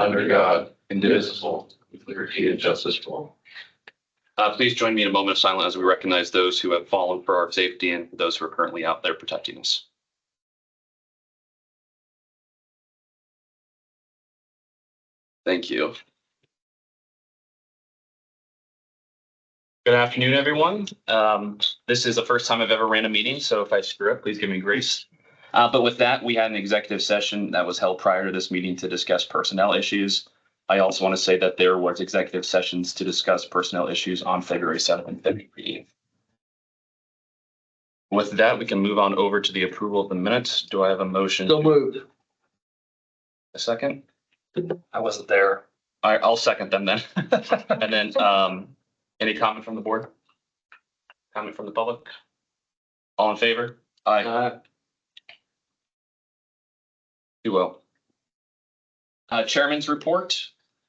under God, indivisible, with liberty and justice for all. Please join me in a moment of silence as we recognize those who have fallen for our safety and those who are currently out there protecting us. Thank you. Good afternoon, everyone. This is the first time I've ever ran a meeting, so if I screw up, please give me grace. But with that, we had an executive session that was held prior to this meeting to discuss personnel issues. I also want to say that there was executive sessions to discuss personnel issues on February 7th and February 8th. With that, we can move on over to the approval of the minutes. Do I have a motion? So moved. A second? I wasn't there. All right, I'll second them then. And then, any comment from the board? Comment from the public? All in favor? Aye. You will. Chairman's report.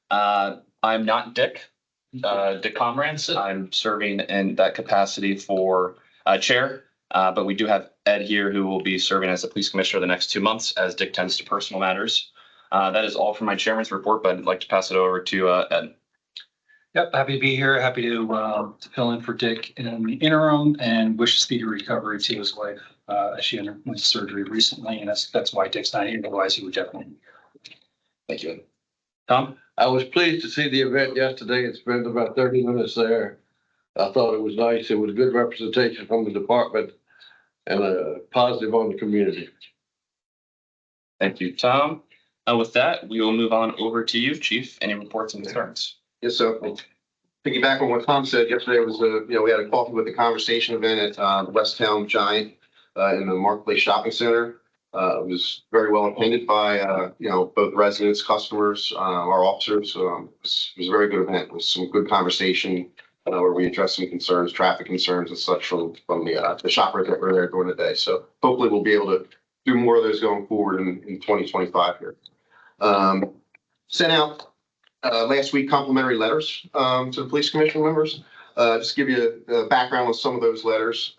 I'm not Dick Comrance. I'm serving in that capacity for chair. But we do have Ed here who will be serving as the police commissioner the next 2 months as Dick tends to personal matters. That is all for my chairman's report, but I'd like to pass it over to Ed. Yep, happy to be here. Happy to fill in for Dick in the interim and wish speedy recovery to his wife as she underwent surgery recently. And that's why Dick's not here. Otherwise, he would definitely. Thank you. Tom? I was pleased to see the event yesterday and spent about 30 minutes there. I thought it was nice. It was good representation from the department and positive on the community. Thank you, Tom. With that, we will move on over to you, Chief. Any reports and concerns? Yes, so piggyback on what Tom said yesterday was, we had a coffee with the conversation event at Westtown Giant in the Marketplace Shopping Center. It was very well attended by, both residents, customers, our officers. It was a very good event. It was some good conversation where we addressed some concerns, traffic concerns and such from the shoppers that were there during the day. So hopefully we'll be able to do more of those going forward in 2025 here. Sent out last week complimentary letters to the police commission members. Just to give you a background on some of those letters.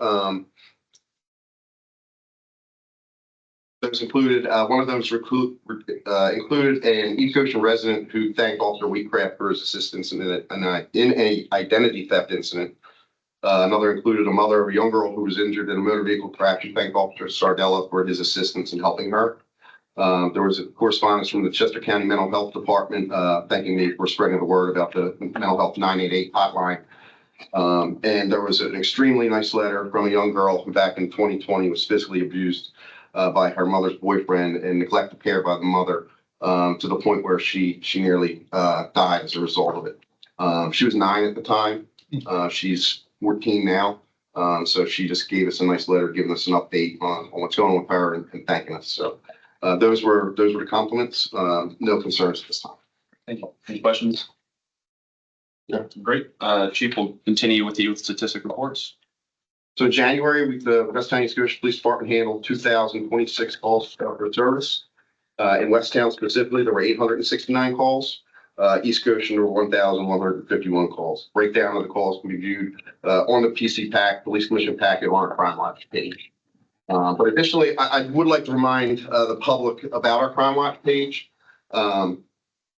Those included, one of those included an East Goshen resident who thanked Officer Wheatcraft for his assistance in an identity theft incident. Another included a mother of a young girl who was injured in a motor vehicle crash who thanked Officer Sardella for his assistance in helping her. There was a correspondence from the Chester County Mental Health Department thanking me for spreading the word about the Mental Health 988 hotline. And there was an extremely nice letter from a young girl who back in 2020 was physically abused by her mother's boyfriend and neglected care by the mother to the point where she nearly died as a result of it. She was 9 at the time. She's 14 now. So she just gave us a nice letter giving us an update on what's going on with her and thanking us. So those were the compliments. No concerns at this time. Thank you. Any questions? Yeah. Great. Chief will continue with you with statistic reports. So in January, the Westtown East Goshen Police Department handled 2,026 calls for service. In Westtown specifically, there were 869 calls. East Goshen, there were 1,151 calls. Breakdown of the calls can be viewed on the PC pack, Police Commission packet, on our Crime Watch page. But additionally, I would like to remind the public about our Crime Watch page.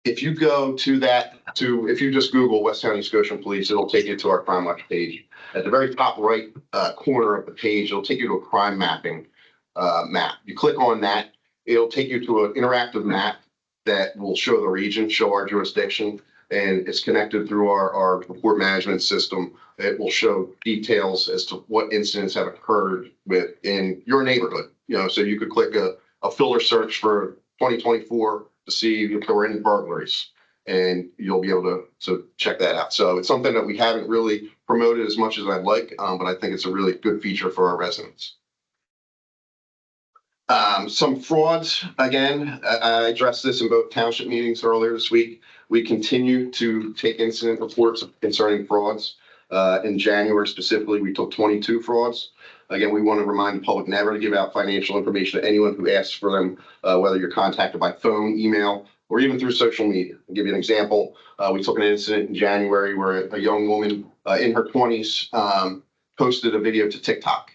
If you go to if you just Google Westtown East Goshen Police, it'll take you to our Crime Watch page. At the very top right corner of the page, it'll take you to a crime mapping map. You click on that, it'll take you to an interactive map that will show the region, show our jurisdiction, and it's connected through our report management system. It will show details as to what incidents have occurred in your neighborhood. So you could click a filter search for 2024 to see if there were any burglaries, and you'll be able to check that out. So it's something that we haven't really promoted as much as I'd like, but I think it's a really good feature for our residents. Some frauds, again, I addressed this in both township meetings earlier this week. We continue to take incident reports concerning frauds. In January specifically, we took 22 frauds. Again, we want to remind the public never to give out financial information to anyone who asks for them, whether you're contacted by phone, email, or even through social media. I'll give you an example. We took an incident in January where a young woman in her 20s posted a video to TikTok.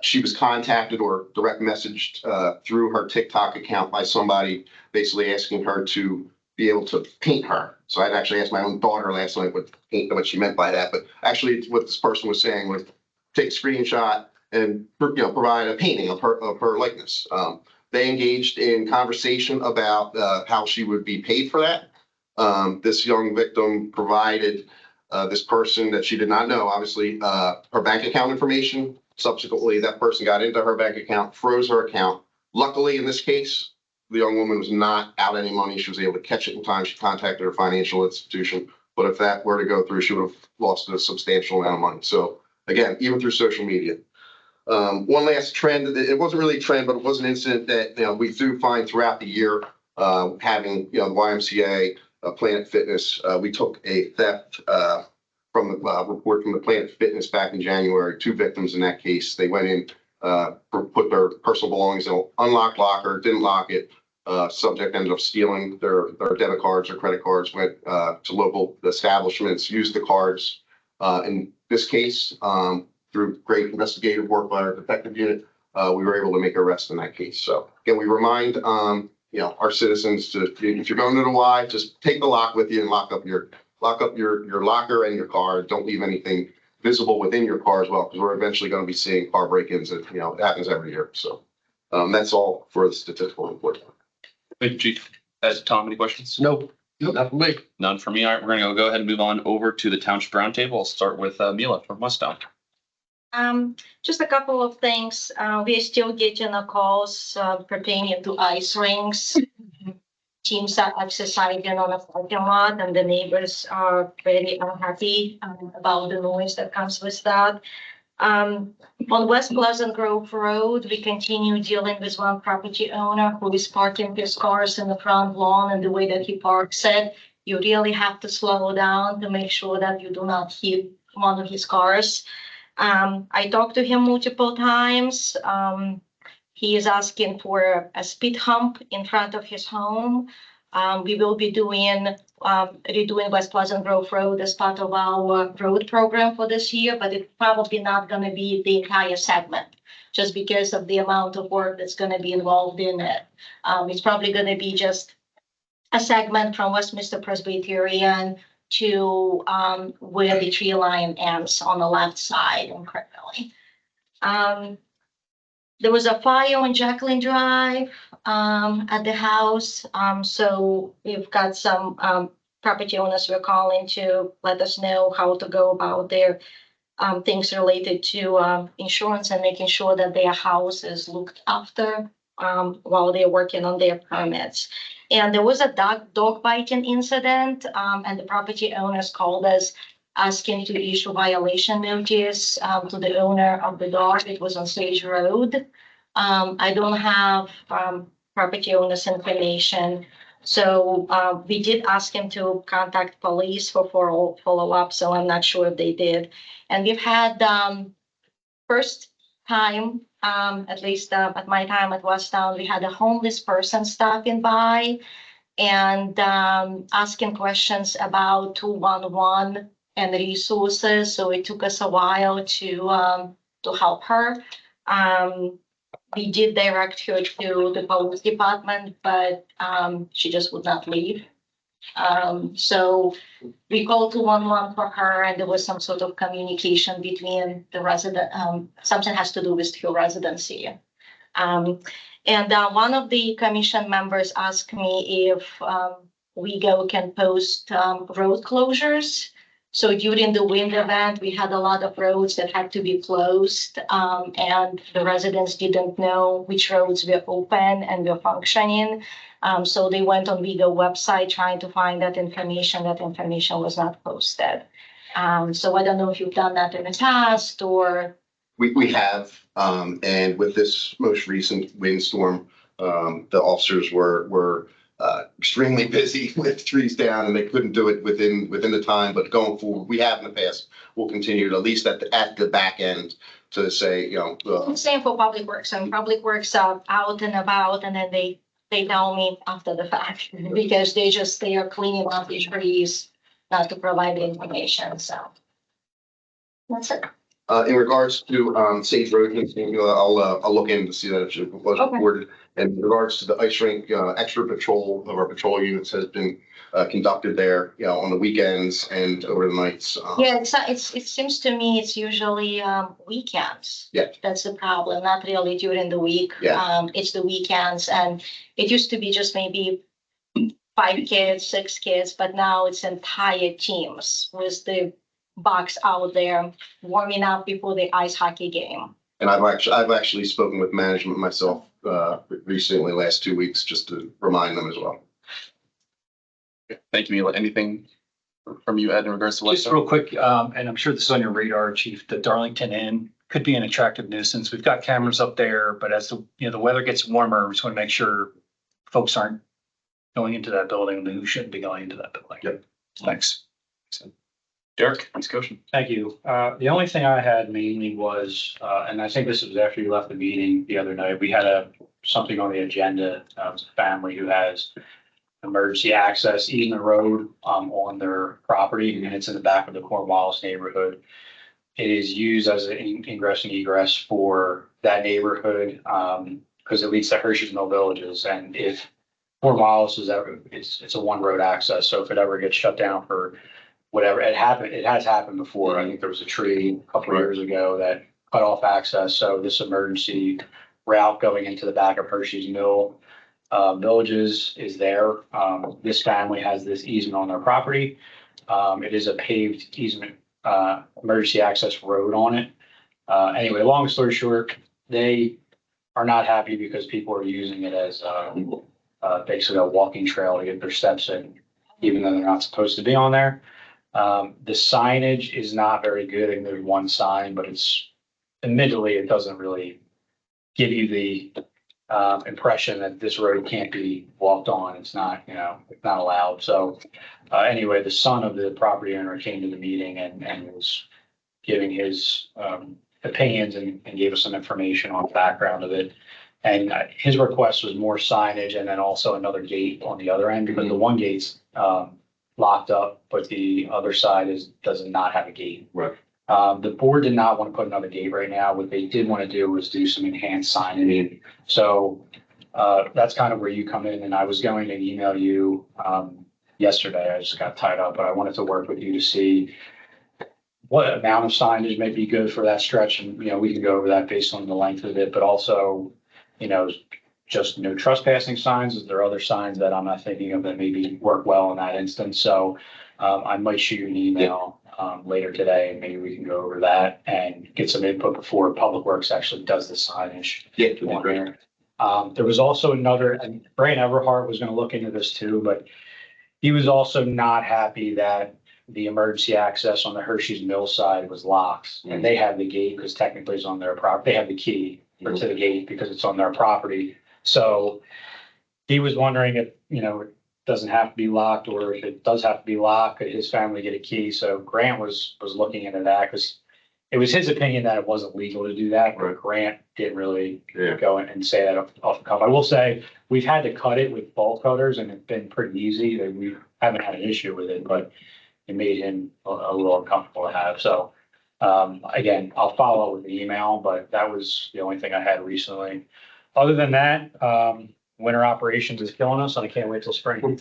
she was contacted or direct messaged through her TikTok account by somebody basically asking her to be able to paint her. So I'd actually asked my own daughter last night what she meant by that. But actually what this person was saying was take a screenshot and provide a painting of her likeness. They engaged in conversation about how she would be paid for that. This young victim provided this person that she did not know, obviously, her bank account information. Subsequently, that person got into her bank account, froze her account. Luckily, in this case, the young woman was not out any money. She was able to catch it in time. She contacted her financial institution. But if that were to go through, she would have lost a substantial amount of money. So again, even through social media. One last trend, it wasn't really a trend, but it was an incident that we do find throughout the year, having the YMCA, Planet Fitness. We took a theft from the report from the Planet Fitness back in January. 2 victims in that case. They went in, put their personal belongings in an unlocked locker, didn't lock it. Subject ended up stealing their debit cards or credit cards, went to local establishments, used the cards. In this case, through great investigative work by our detective unit, we were able to make an arrest in that case. So again, we remind our citizens to, if you're going to the Y, just take the lock with you and lock up your locker and your car. Don't leave anything visible within your car as well, because we're eventually going to be seeing car break-ins. It happens every year. So that's all for the statistical report. Wait, Chief, Tom, any questions? No, not for me. None for me. All right, we're gonna go ahead and move on over to the Township Roundtable. I'll start with Mila from Westtown. Just a couple of things. We're still getting calls pertaining to ice rinks. Teams are exercising on a parking lot, and the neighbors are very unhappy about the noise that comes with that. On West Pleasant Grove Road, we continue dealing with one property owner who is parking his cars in the front lawn, and the way that he parks it, you really have to slow down to make sure that you do not hit one of his cars. I talked to him multiple times. He is asking for a speed hump in front of his home. We will be redoing West Pleasant Grove Road as part of our road program for this year, but it's probably not going to be the entire segment just because of the amount of work that's going to be involved in it. It's probably going to be just a segment from Westminster Presbyterian to where the tree line ends on the left side in Craig Valley. There was a fire on Jacqueline Drive at the house. So we've got some property owners we're calling to let us know how to go about their things related to insurance and making sure that their house is looked after while they're working on their permits. And there was a dog biting incident, and the property owners called us asking to issue violation notice to the owner of the dog. It was on Sage Road. I don't have property owners information. So we did ask him to contact police for follow-up, so I'm not sure if they did. And we've had first time, at least at my time at Westtown, we had a homeless person stopping by and asking questions about 211 and resources. So it took us a while to help her. We did direct her to the police department, but she just would not leave. So we called 211 for her, and there was some sort of communication between the resident, something has to do with her residency. And one of the commission members asked me if WeGo can post road closures. So during the wind event, we had a lot of roads that had to be closed, and the residents didn't know which roads were open and were functioning. So they went on WeGo website trying to find that information. That information was not posted. So I don't know if you've done that in the past or. We have, and with this most recent windstorm, the officers were extremely busy with trees down, and they couldn't do it within the time. But going forward, we have in the past. We'll continue to, at least at the back end, to say, Same for Public Works. And Public Works are out and about, and then they tell me after the fact because they are cleaning up the trees, not to provide the information. So that's it. In regards to, Sage Road, I'll look in to see that it was Okay. reported. And in regards to the ice rink, extra patrol of our patrol units has been, conducted there, on the weekends and over the nights. Yeah, it seems to me it's usually weekends. Yeah. That's the problem, not really during the week. Yeah. It's the weekends, and it used to be just maybe 5 kids, 6 kids, but now it's entire teams with the box out there warming up before the ice hockey game. And I've actually spoken with management myself, recently, last 2 weeks, just to remind them as well. Thank you, Mila. Anything from you, Ed, in regards to West Just Town? real quick, and I'm sure this is on your radar, Chief, the Darlington Inn could be an attractive nuisance. We've got cameras up there, but as the weather gets warmer, we just want to make sure folks aren't going into that building who shouldn't be going into that building. Yep. Thanks. Derek, East Goshen. Thank you. The only thing I had mainly was, and I think this was after you left the meeting the other night, we had something on the agenda, a family who has emergency access easement road, on their property, and it's in the back of the Cornwallis neighborhood. It is used as an ingress and egress for that neighborhood, because it leads to Hershey's Mill Villages, and if Cornwallis it's a one road access, so if it ever gets shut down for whatever, it has happened before. I think there was a tree a couple of years ago that cut off access, so this emergency route going into the back of Hershey's Mill Villages is there. This family has this easement on their property. It is a paved easement, emergency access road on it. Anyway, long story short, they are not happy because people are using it as basically a walking trail to get their steps in, even though they're not supposed to be on there. The signage is not very good. I think there's one sign, but admittedly, it doesn't really give you the impression that this road can't be walked on. It's not, it's not allowed. So anyway, the son of the property owner came to the meeting and was giving his opinions and gave us some information on the background of it. And his request was more signage and then also another gate on the other end, because the one gate's locked up, but the other side does not have a gate. Right. The board did not want to put another gate right now. What they did want to do was do some enhanced signage. So that's kind of where you come in, and I was going to email you yesterday. I just got tied up, but I wanted to work with you to see what amount of signage may be good for that stretch. And, we can go over that based on the length of it, but also, just no trespassing signs. Is there other signs that I'm not thinking of that maybe work well in that instance? So I might shoot you an email later today, and maybe we can go over that and get some input before Public Works actually does the signage. Yeah, that'd be on great. there. There was also another, and Brian Everhart was going to look into this too, but he was also not happy that the emergency access on the Hershey's Mill side was locked, and they have the gate because technically it's on their property. They have the key to the gate because it's on their property. So he was wondering if, it doesn't have to be locked, or if it does have to be locked, could his family get a key? So Grant was looking into that because it was his opinion that it wasn't legal to do that, but Grant didn't really go in and say that off the cuff. I will say we've had to cut it with bolt cutters, and it's been pretty easy. We haven't had an issue with it, but it made him a little uncomfortable to have. So again, I'll follow up with the email, but that was the only thing I had recently. Other than that, winter operations is killing us, and I can't wait till spring.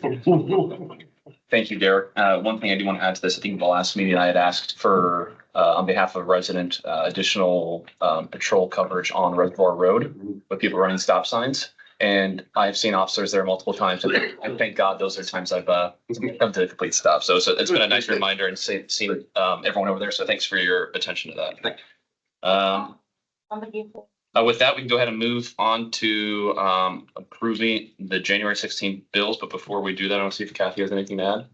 Thank you, Derek. One thing I do want to add to this, I think the last meeting I had asked for, on behalf of a resident, additional patrol coverage on Reservoir Road with people running stop signs. And I've seen officers there multiple times, and thank God those are times I've come to a complete stop. So it's been a nice reminder and seeing everyone over there. So thanks for your attention to that. With that, we can go ahead and move on to approving the January 16th bills. But before we do that, I want to see if Kathy has anything to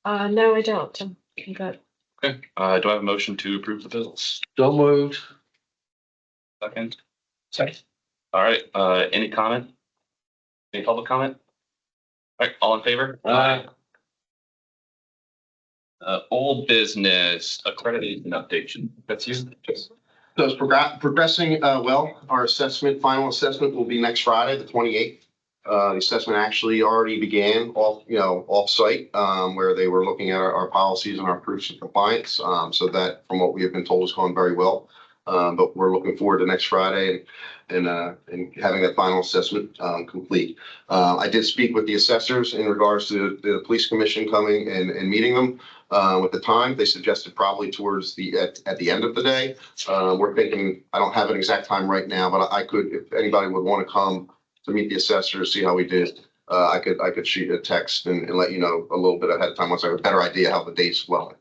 add. No, I don't. I'm good. Okay. Do I have a motion to approve the bills? So moved. Second. Second. All right. Any comment? Any public comment? All right. All in favor? Old business accreditation update. That's you. So it's progressing well. Our final assessment will be next Friday, the 28th. The assessment actually already began off-site, where they were looking at our policies and our proofs of compliance. So that, from what we have been told, has gone very well. But we're looking forward to next Friday and having that final assessment, complete. I did speak with the assessors in regards to the police commission coming and meeting them. With the time, they suggested probably towards at the end of the day. We're thinking, I don't have an exact time right now, but I could, if anybody would want to come to meet the assessors, see how we did. I could shoot a text and let you know a little bit ahead of time once I have a better idea how the date's flowing.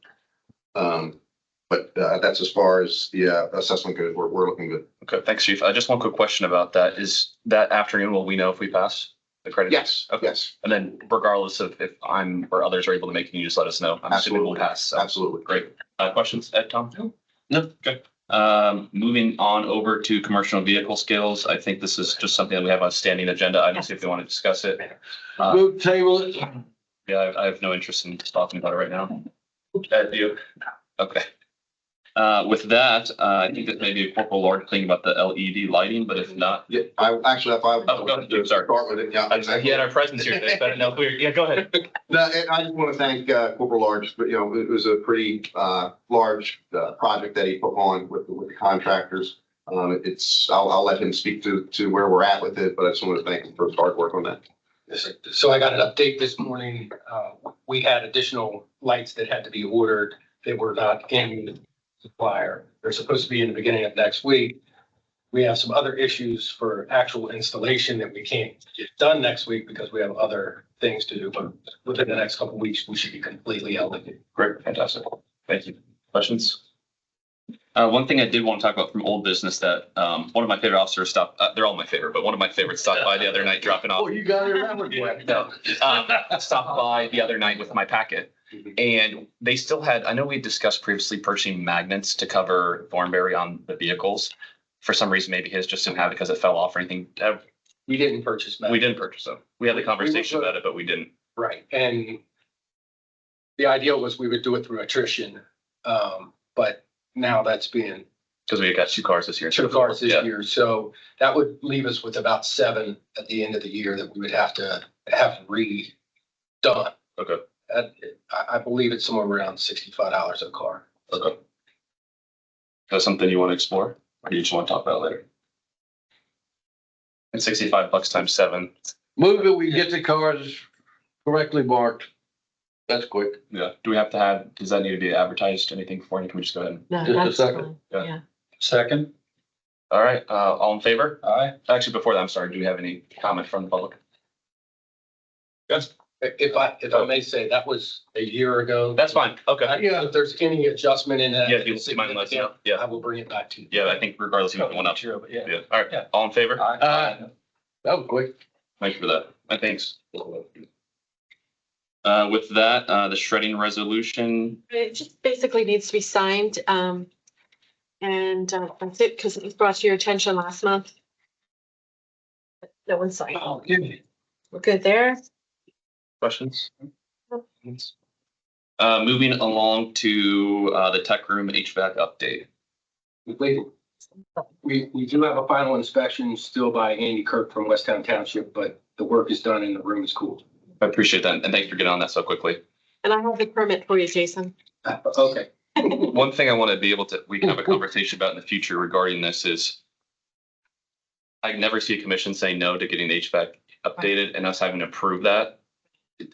But that's as far as the assessment goes. We're looking good. Okay, thanks, Chief. Just one quick question about that. Is that afternoon, will we know if we pass the credit? Yes, Okay. yes, And then regardless of if I'm or others are able to make it, you just let us know. I'm assuming we'll Absolutely. pass. So, absolutely. great. Questions, Ed, Tom? No. Okay. Moving on over to commercial vehicle skills. I think this is just something that we have on a standing agenda. I don't see if they want to discuss it. Move table it. Yeah, I have no interest in talking about it right now. Ed, do you? Okay. With that, I think that maybe a Corporal Lord thing about the LED lighting, but if not, Yeah, I actually, if I. Oh, go ahead, Jim, sorry. Start with it, yeah. he had our presence here today, so I didn't know if we were, yeah, go ahead. No, and I just want to thank Corporal Large, but it was a pretty large project that he put on with the contractors. I'll let him speak to where we're at with it, but I just want to thank him for his hard work on that. So I got an update this morning. We had additional lights that had to be ordered that were not in the supplier. They're supposed to be in the beginning of next week. We have some other issues for actual installation that we can't get done next week because we have other things to do. But within the next couple of weeks, we should be completely LED. Great, fantastic. Thank you. Questions? One thing I did want to talk about from old business that, one of my favorite officers stopped, they're all my favorite, but one of my favorites stopped by the other night dropping off. Oh, you got it that one. Yeah, no. Stopped by the other night with my packet. And they still had, I know we discussed previously purchasing magnets to cover Thornberry on the vehicles. For some reason, maybe his just didn't have it because it fell off or anything. We didn't purchase. We didn't purchase them. We had the conversation about it, but we didn't. Right, and the idea was we would do it through attrition, but now that's being Because we got 2 cars this year. 2 cars this Yeah. year, so that would leave us with about 7 at the end of the year that we would have to have redone. Okay. I believe it's somewhere around $65 a car. Okay. That's something you want to explore or do you just want to talk about it later? And $65 times 7. Move it, we get the cars correctly marked. That's quick. Yeah. Do we have to have, does that need to be advertised, anything before? Can we just go ahead? No, Just a that's second. fine. Yeah. Yeah. Second, All right, all in favor? aye. Actually, before that, I'm sorry, do we have any comment from the public? Yes. If I may say, that was a year ago. That's fine. Okay. Yeah. If there's any adjustment in that. Yeah, if you mind, let us know. Yeah. I will bring it back to you. Yeah, I think regardless, you have one up. Sure, but yeah. Yeah. All right. Yeah. All in favor? Aye. That was quick. Thank you for that. Thanks. With that, the shredding resolution, It just basically needs to be signed. And that's it, because it was brought to your attention last month. No one signed. Oh, give me. We're good there. questions? Moving along to the tech room HVAC update. We do have a final inspection still by Andy Kirk from Westtown Township, but the work is done and the room is cool. I appreciate that, and thanks for getting on that so quickly. And I have the permit for you, Jason. Okay. One thing I want to be able to, we can have a conversation about in the future regarding this is I never see a commission say no to getting the HVAC updated and us having to approve that.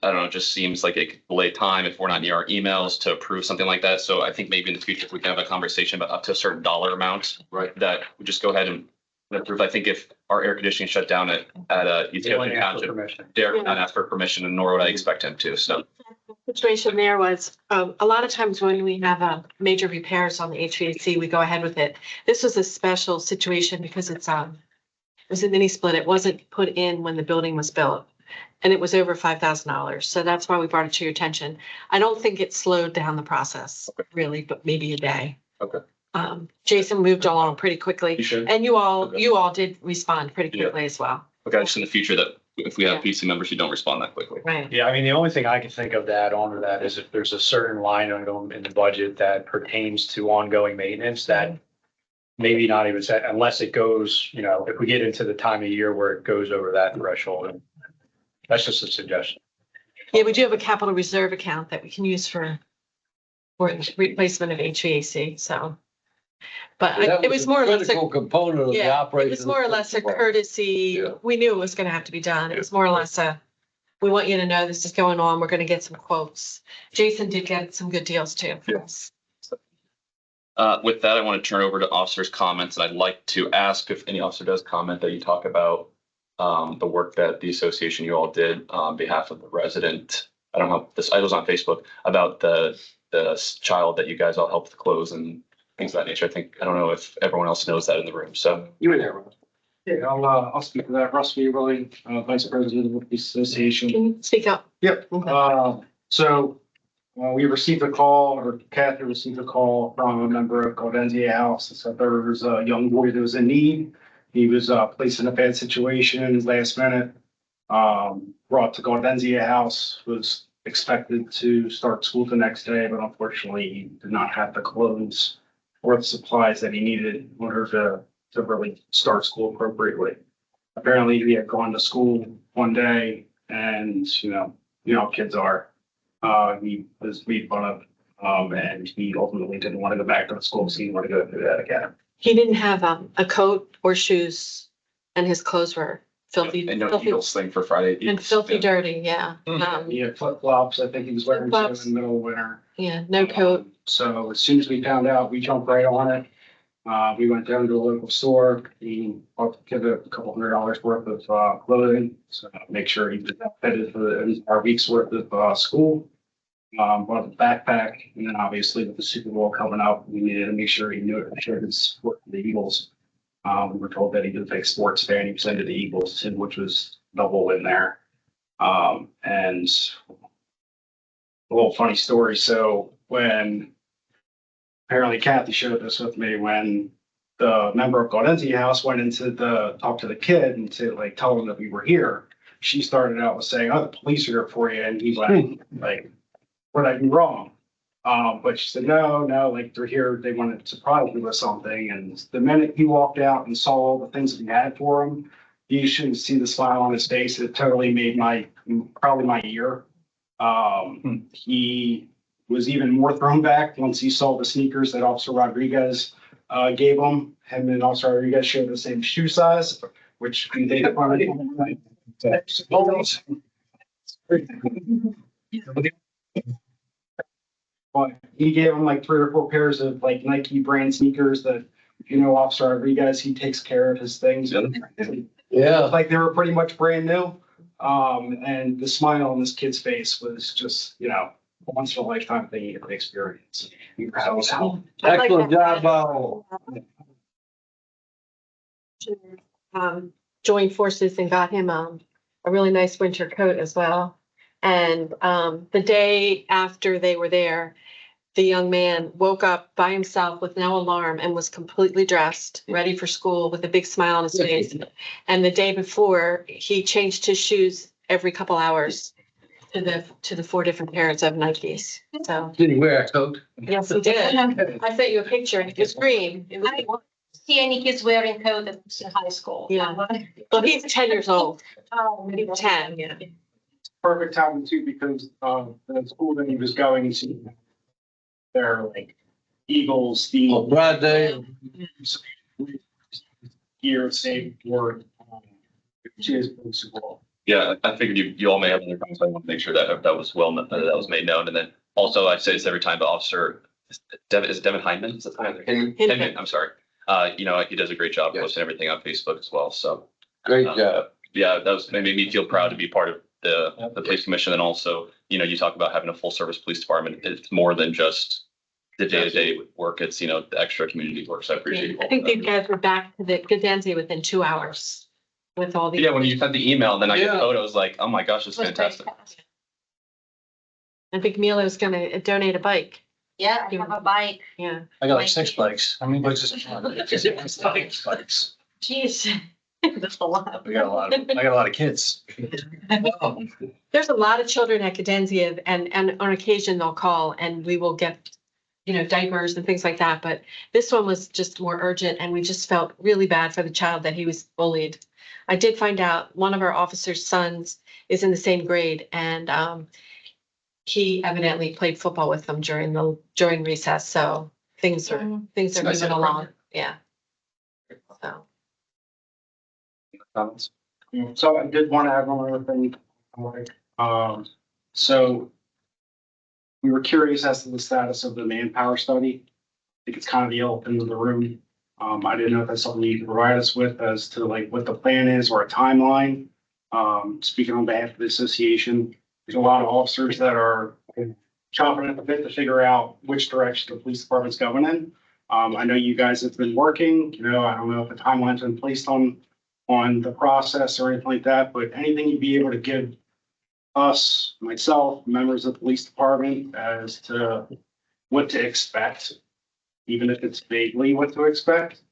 I don't know, it just seems like it could delay time if we're not near our emails to approve something like that. So I think maybe in the future, if we can have a conversation about up to a certain dollar amount, Right. that we just go ahead and approve. I think if our air conditioning shut down at Ethiopian Township, Derek would not ask for permission, and nor would I expect him to. So Situation there was, a lot of times when we have major repairs on the HVAC, we go ahead with it. This was a special situation because it was a mini split. It wasn't put in when the building was built. And it was over $5,000. So that's why we brought it to your attention. I don't think it slowed down the process really, but maybe a day. Okay. Jason moved along pretty quickly you should. and you all Okay. did respond pretty Yeah. quickly as well. Okay, just in the future that if we have Yeah. PC members who don't respond that quickly. Right. Yeah, I mean, the only thing I can think of to add on to that is if there's a certain line item in the budget that pertains to ongoing maintenance that maybe not even set, unless it goes, if we get into the time of year where it goes over that threshold. That's just a suggestion. Yeah, we do have a capital reserve account that we can use for replacement of HVAC. So But That it was more or less, Critical component of the yeah, operation. it was more or less a courtesy. Yeah. We knew it was gonna have to be done. It was more or less we want you to know this is going on. We're gonna get some quotes. Jason did get some good deals too. Yes. With that, I want to turn over to officers' comments, and I'd like to ask if any officer does comment that you talk about the work that the association you all did on behalf of the resident. I don't know, this idol's on Facebook about the child that you guys all helped close and things of that nature. I don't know if everyone else knows that in the room, so. You were there, Ross. Yeah, I'll speak to that. Russ Weaverly, Vice President of the Police Association. Can you speak up? Yep, Okay. we received a call, or Kathy received a call from a member of Gaudensia House. So there was a young boy that was in need. He was placed in a bad situation last minute. Brought to Gaudensia House, was expected to start school the next day, but unfortunately he did not have the clothes or the supplies that he needed in order to really start school appropriately. Apparently he had gone to school one day and, you know how kids are. He was made fun of, and he ultimately didn't want to go back to the school, so he wanted to go through that again. He didn't have a coat or shoes and his clothes were filthy, And no filthy Eagles thing for Friday. and filthy dirty. Yeah. Mhm. He had flip flops, I think he was wearing too in Flip-flops. the middle of winter. Yeah. No coat. So as soon as we found out, we jumped right on it. We went down to a local store, he bought the kid a couple $100 worth of clothing, so make sure he was fitted for our week's worth of school. Bought a backpack, and then obviously with the Super Bowl coming up, we needed to make sure he knew it, sure his support for the Eagles. We were told that he was a big sports fan, he was into the Eagles, which was double in there. And a little funny story, so when apparently Kathy shared this with me, when the member of Gaudensia House went into talk to the kid and to like tell him that we were here, she started out with saying, "Oh, the police are here for you," and he went like, "What I do wrong?" But she said, no, like they're here, they wanted to surprise me with something. And the minute he walked out and saw all the things that we had for him, you should see the smile on his face. It totally made probably my year. He was even more thrown back once he saw the sneakers that Officer Rodriguez gave him. Him and Officer Rodriguez shared the same shoe size, which they But he gave him like 3 or 4 pairs of like Nike brand sneakers that, if you know Officer Rodriguez, he takes care of his things. Yeah. Like they were pretty much brand new. And the smile on this kid's face was just, a once in a lifetime thing you get to experience. Excellent job, Bob. Joined forces and got him a really nice winter coat as well. And the day after they were there, the young man woke up by himself with no alarm and was completely dressed, ready for school with a big smile on his face. And the day before, he changed his shoes every couple hours to the 4 different pairs of Nikes. So Did he wear a coat? yes, he did. I sent you a picture. It was green. It was, See any kids wearing coat in high school? Yeah. well, he's 10 years old. Oh, He's 10. Yeah. Perfect timing too, because the school that he was going to, they're like Eagles, Oh, Steelers, Brad Day. gear, same for Super Bowl. Yeah, I figured you all may have other comments. I want to make sure that that was that was made known. And then also I say this every time, but Officer is Devin Hyman? Is that Hinman? I'm sorry. He does a great job posting everything on Facebook as well. So Great job. yeah, that made me feel proud to be part of the police commission. And also, you talk about having a full service police department. It's more than just the day-to-day work. It's, the extra community work. So I appreciate you. I think these guys were back to the Gaudensia within 2 hours with all the. Yeah, when you sent the email and then I get Yeah. photos, like, oh my gosh, it's was fantastic. fantastic. I think Milo's gonna donate a bike. Yeah, I have a bike. Yeah. I got like 6 bikes. How many bikes is? Jeez, that's a lot. I got a lot of kids. There's a lot of children at Gaudensia and on occasion they'll call and we will get, diapers and things like that. But this one was just more urgent and we just felt really bad for the child that he was bullied. I did find out one of our officers' sons is in the same grade and he evidently played football with them during recess. So things are Nice moving to along. have. Yeah. So. Comments? So I did want to add one other thing. So we were curious as to the status of the manpower study. I think it's kind of the elephant in the room. I didn't know if that's something you could provide us with as to like what the plan is or a timeline. Speaking on behalf of the association, there's a lot of officers that are chomping at the bit to figure out which direction the police department's going in. I know you guys have been working, I don't know if the timeline's been placed on the process or anything like that, but anything you'd be able to give us, myself, members of the police department as to what to expect, even if it's vaguely what to expect,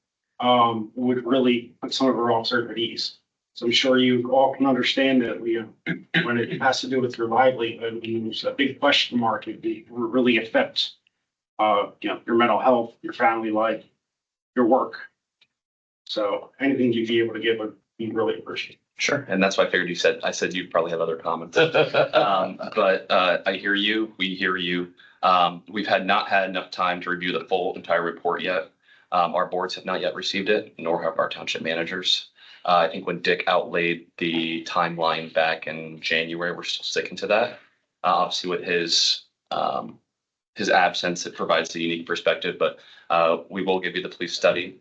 would really put some of our officers at ease. So I'm sure you all can understand that when it has to do with your livelihood, when there's a big question mark, it really affects, your mental health, your family life, your work. So anything you'd be able to give would be really appreciated. Sure. And that's why I figured I said you'd probably have other comments. But I hear you. We hear you. We've not had enough time to review the full entire report yet. Our boards have not yet received it, nor have our township managers. I think when Dick outlaid the timeline back in January, we're still sticking to that. Obviously with his absence, it provides a unique perspective, but we will give you the police study.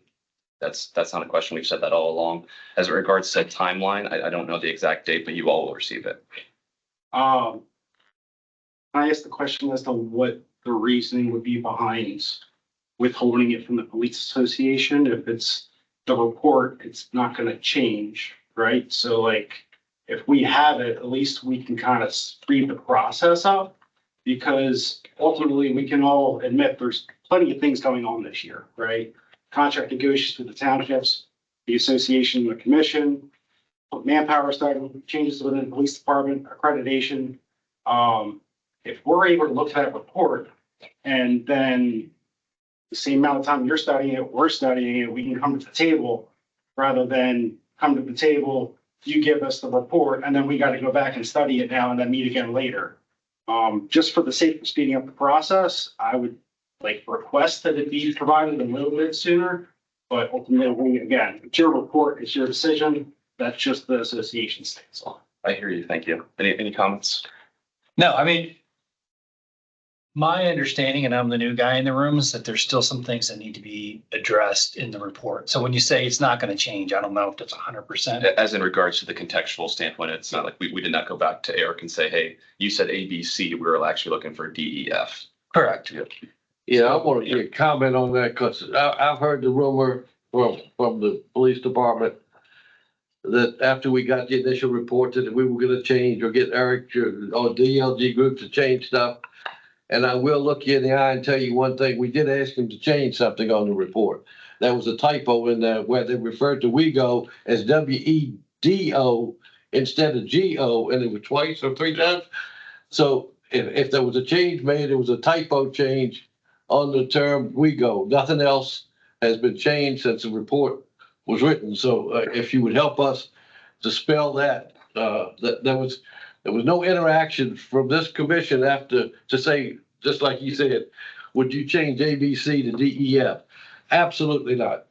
That's not a question. We've said that all along. As it regards to timeline, I don't know the exact date, but you all will receive it. I asked the question as to what the reasoning would be behind withholding it from the police association. If it's the report, it's not going to change, right? So like, if we have it, at least we can kind of speed the process up, because ultimately we can all admit there's plenty of things going on this year, right? Contract negotiations with the townships, the association, the commission, manpower study, changes within the police department, accreditation. If we're able to look at that report and then the same amount of time you're studying it, we're studying it, we can come to the table rather than come to the table, you give us the report, and then we got to go back and study it now and then meet again later. Just for the sake of speeding up the process, I would like request that it be provided a little bit sooner, but ultimately, again, it's your report, it's your decision. That's just the association stance on. I hear you. Thank you. Any comments? No, I mean, my understanding, and I'm the new guy in the room, is that there's still some things that need to be addressed in the report. So when you say it's not going to change, I don't know if that's 100%. As in regards to the contextual standpoint, it's not like we did not go back to Eric and say, hey, you said A, B, C. We were actually looking for D, E, F. Correct. Yeah, I want to get a comment on that because I've heard the rumor from the police department that after we got the initial report that we were going to change or get Eric or DLG group to change stuff. And I will look you in the eye and tell you one thing. We did ask him to change something on the report. There was a typo in there where they referred to WEGO as WEDO instead of GO, and it was twice or three times. So if there was a change made, it was a typo change on the term WEGO. Nothing else has been changed since the report was written. So if you would help us to spell that, that there was no interaction from this commission after to say, just like you said, would you change ABC to DEF? Absolutely not.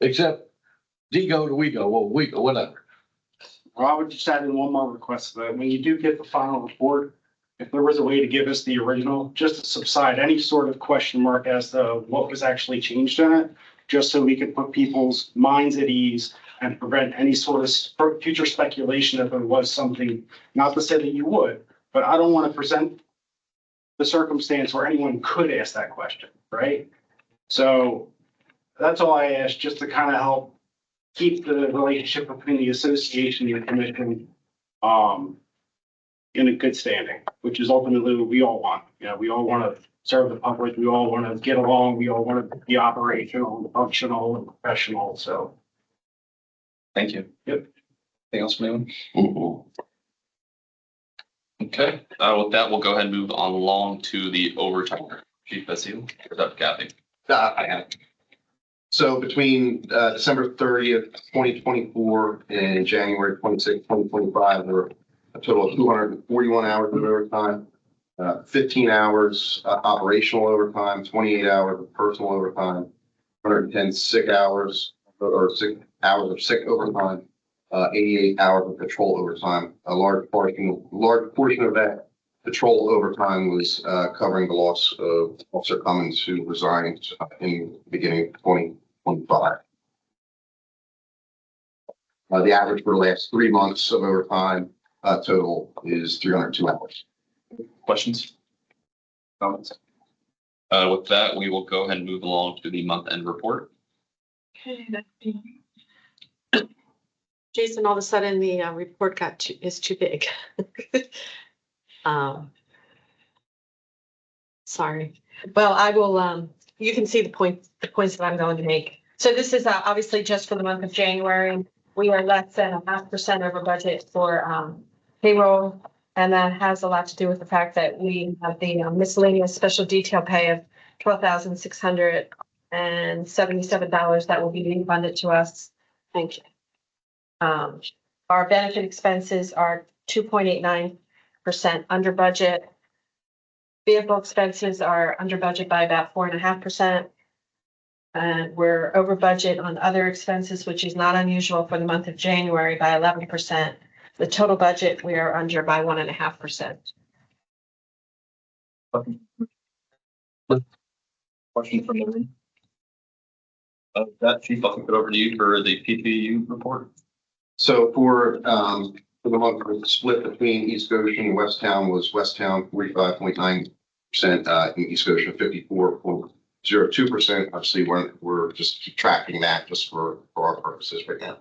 Except DGO to WEGO or WEGO, whatever. Well, I would just add in one more request that when you do get the final report, if there was a way to give us the original, just to subside any sort of question mark as to what was actually changed in it, just so we could put people's minds at ease and prevent any sort of future speculation if there was something, not to say that you would, but I don't want to present the circumstance where anyone could ask that question, right? So that's all I ask, just to kind of help keep the relationship between the association and the commission in a good standing, which is ultimately what we all want. We all want to serve the public. We all want to get along. We all want to be operational and functional and professional. So. Thank you. Yep. Anything else from anyone? Okay, with that, we'll go ahead and move on along to the overtime. Chief Basile, or is that Kathy? I have. So between December 30th, 2024 and January 26th, 2025, there were a total of 241 hours of overtime. 15 hours operational overtime, 28 hours of personal overtime, 110 sick hours or sick hours of sick overtime, 88 hours of patrol overtime. A large portion of that patrol overtime was covering the loss of Officer Cummins, who resigned in the beginning of 2025. The average for the last 3 months of overtime total is 302 hours. Questions? Comments? With that, we will go ahead and move along to the month-end report. Jason, all of a sudden the report is too big. Sorry. Well, I will, you can see the points that I'm going to make. So this is obviously just for the month of January. We are less than 0.5% over budget for payroll. And that has a lot to do with the fact that we have the miscellaneous special detail pay of $12,677 that will be refunded to us. Thank you. Our benefit expenses are 2.89% under budget. Vehicle expenses are under budget by about 4.5%. And we're over budget on other expenses, which is not unusual for the month of January, by 11%. The total budget, we are under by 1.5%. Question from the room? That Chief, I'll kick it over to you for the PPU report. So for the month, the split between East Goshen and Westtown was Westtown 45.9%, and East Goshen 54.02%. Obviously, we're just tracking that just for our purposes right now.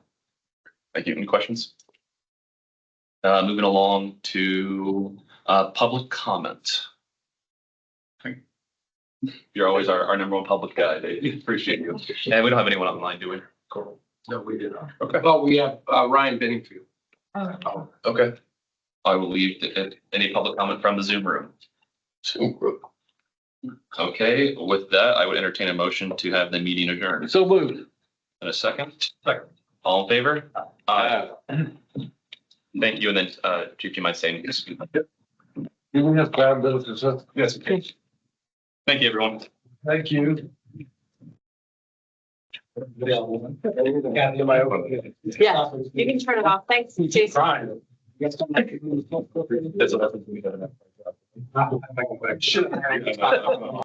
Thank you. Any questions? Moving along to public comment. You're always our number one public guy, Dave. Appreciate you. And we don't have anyone online, do we? Cool. No, we did not. Okay. Well, we have Ryan Benningfield. Okay. I will leave any public comment from the Zoom room. Okay, with that, I would entertain a motion to have the meeting adjourned. So moved. In a second. Second. All in favor? Aye. Thank you. And then, Chief, do you mind saying this? You can have 5 minutes or so. Yes. Okay. Thank you, everyone. Thank you. Yeah, you can turn it off. Thanks, Jason. That's what happens when we don't have.